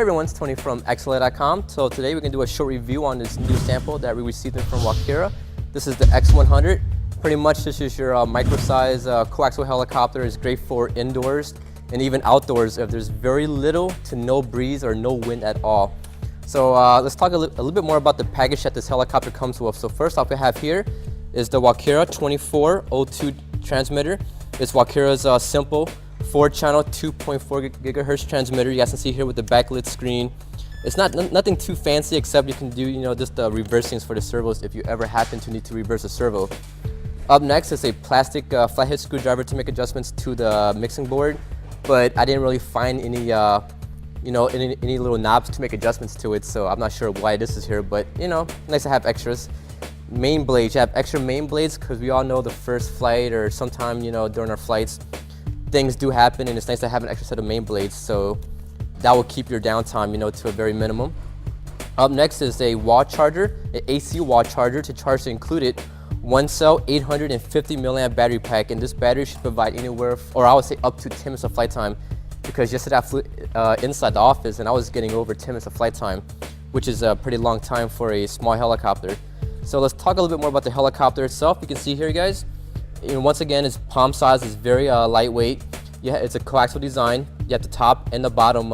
everyone, it's Tony from x100.com. So today we're going to do a short review on this new sample that we received from Walkera. This is the X100. Pretty much this is your micro-size coaxial helicopter. It's great for indoors and even outdoors if there's very little to no breeze or no wind at all. So let's talk a little bit more about the package that this helicopter comes with. So first off, we have here is the Walkera 2402 transmitter. It's Walkera's simple 4-channel 2.4 gigahertz transmitter. You guys can see here with the backlit screen. It's nothing too fancy, except you can do just the reversing for the servos if you ever happen to need to reverse a servo. Up next is a plastic flathead screwdriver to make adjustments to the mixing board, but I didn't really find any any little knobs to make adjustments to it, so I'm not sure why this is here, but nice to have extras. Main blades, you have extra main blades because we all know the first flight or sometime during our flights things do happen, and it's nice to have an extra set of main blades, so that will keep your downtime to a very minimum. Up next is a wall charger, an AC wall charger to charge the included 1-cell 850 milliamp battery pack, and this battery should provide anywhere, or I would say up to 10 minutes of flight time, because yesterday I flew inside the office and I was getting over 10 minutes of flight time, which is a pretty long time for a small helicopter. So let's talk a little bit more about the helicopter itself. You can see here, guys, once again, its palm size is very lightweight. Yeah, it's a coaxial design. You have the top and the bottom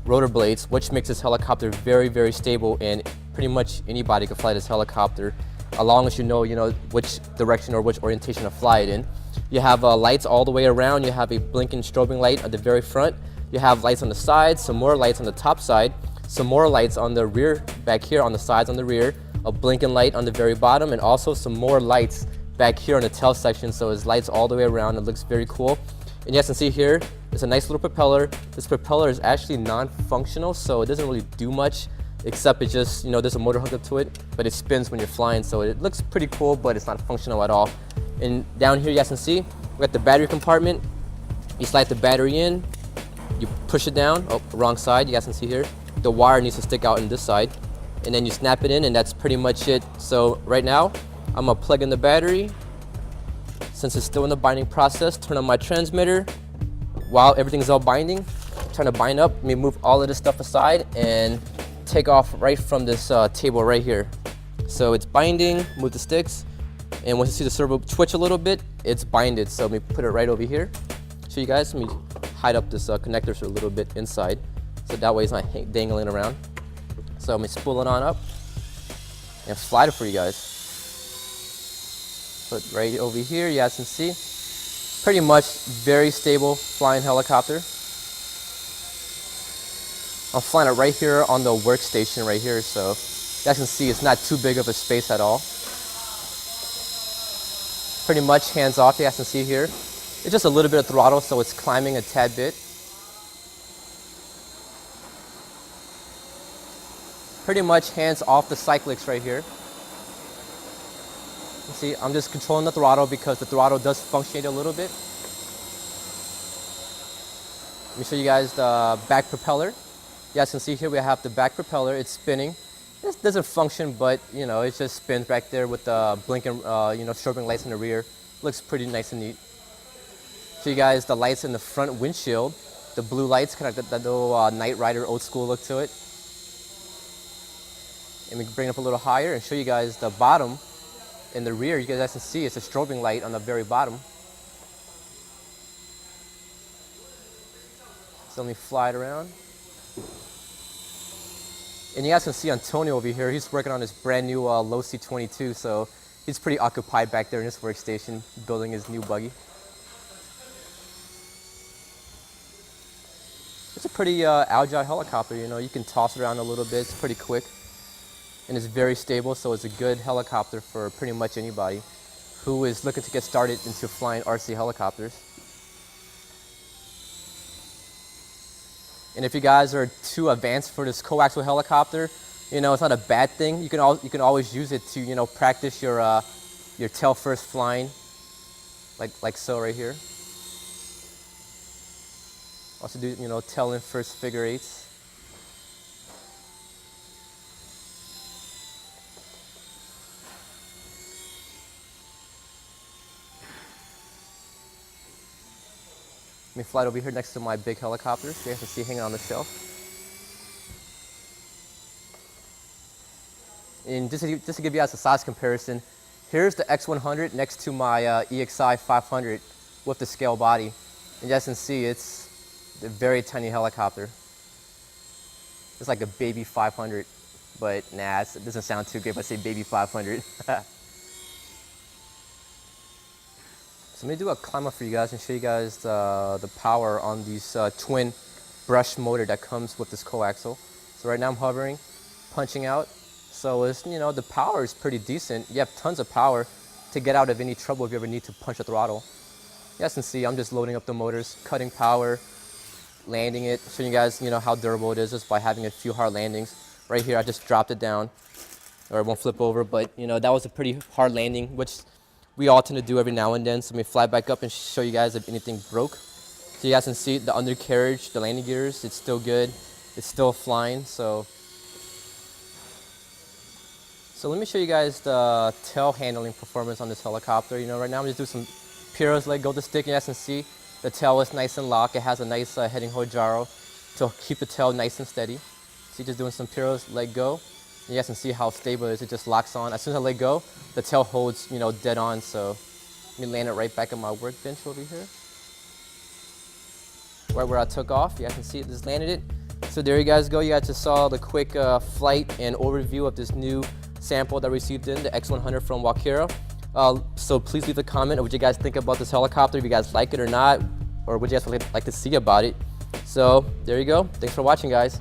rotor blades, which makes this helicopter very, very stable, and pretty much anybody can fly this helicopter, as long as you know which direction or which orientation to fly it in. You have lights all the way around. You have a blinking strobing light at the very front. You have lights on the sides, some more lights on the top side, some more lights on the rear back here on the sides on the rear, a blinking light on the very bottom, and also some more lights back here on the tail section. So it's lights all the way around. It looks very cool. And you guys can see here, it's a nice little propeller. This propeller is actually non-functional, so it doesn't really do much, except it just, there's a motor hooked up to it, but it spins when you're flying, so it looks pretty cool, but it's not functional at all. And down here, you guys can see, we got the battery compartment. You slide the battery in, you push it down, oh, wrong side, you guys can see here. The wire needs to stick out on this side, and then you snap it in, and that's pretty much it. So right now, I'm gonna plug in the battery. Since it's still in the binding process, turn on my transmitter. While everything's all binding, trying to bind up, let me move all of this stuff aside and take off right from this table right here. So it's binding, move the sticks, and once you see the servo twitch a little bit, it's binded. So let me put it right over here. Show you guys, let me hide up this connector a little bit inside, so that way it's not dangling around. So let me spool it on up and slide it for you guys. Put right over here, you guys can see. Pretty much very stable flying helicopter. I'm flying it right here on the workstation right here, so you guys can see it's not too big of a space at all. Pretty much hands off, you guys can see here. It's just a little bit of throttle, so it's climbing a tad bit. Pretty much hands off the cyclics right here. You see, I'm just controlling the throttle because the throttle does functionate a little bit. Let me show you guys the back propeller. You guys can see here we have the back propeller. It's spinning. It doesn't function, but it just spins back there with the blinking, strobing lights in the rear. Looks pretty nice and neat. Show you guys the lights in the front windshield. The blue lights, kind of got that little Knight Rider old school look to it. And we can bring it up a little higher and show you guys the bottom. In the rear, you guys can see it's a strobing light on the very bottom. So let me fly it around. And you guys can see Antonio over here, he's working on his brand new low C22, so he's pretty occupied back there in his workstation, building his new buggy. It's a pretty agile helicopter, you can toss it around a little bit, it's pretty quick. And it's very stable, so it's a good helicopter for pretty much anybody who is looking to get started into flying RC helicopters. And if you guys are too advanced for this coaxial helicopter, it's not a bad thing. You can always use it to practice your tail first flying, like so right here. Also do tail in first figure eights. Let me fly over here next to my big helicopters. You guys can see hanging on the shelf. And just to give you guys a size comparison, here's the X100 next to my EXI 500 with the scale body. And you guys can see it's a very tiny helicopter. It's like a baby 500, but nah, it doesn't sound too good if I say baby 500. So let me do a climb up for you guys and show you guys the power on these twin brush motor that comes with this coaxial. So right now I'm hovering, punching out. So it's, you know, the power is pretty decent. You have tons of power to get out of any trouble if you ever need to punch a throttle. You guys can see I'm just loading up the motors, cutting power, landing it, showing you guys, you know, how durable it is just by having a few hard landings. Right here I just dropped it down, or it won't flip over, but you know, that was a pretty hard landing, which we all tend to do every now and then. So let me fly back up and show you guys if anything broke. So you guys can see the undercarriage, the landing gears, it's still good. It's still flying, so let me show you guys the tail handling performance on this helicopter. You know, right now I'm just doing some Piro's let go the stick. You guys can see the tail is nice and locked. It has a nice heading hold gyro to keep the tail nice and steady. See, just doing some Piro's let go. You guys can see how stable it is. It just locks on. As soon as I let go, the tail holds, you know, dead on. So let me land it right back at my workbench over here. Right where I took off. You guys can see it, just landed it. So there you guys go. You guys just saw the quick flight and overview of this new sample that we received in the X100 from Walkera. So please leave a comment of what you guys think about this helicopter, if you guys like it or not, or what you guys would like to see about it. So there you go. Thanks for watching, guys.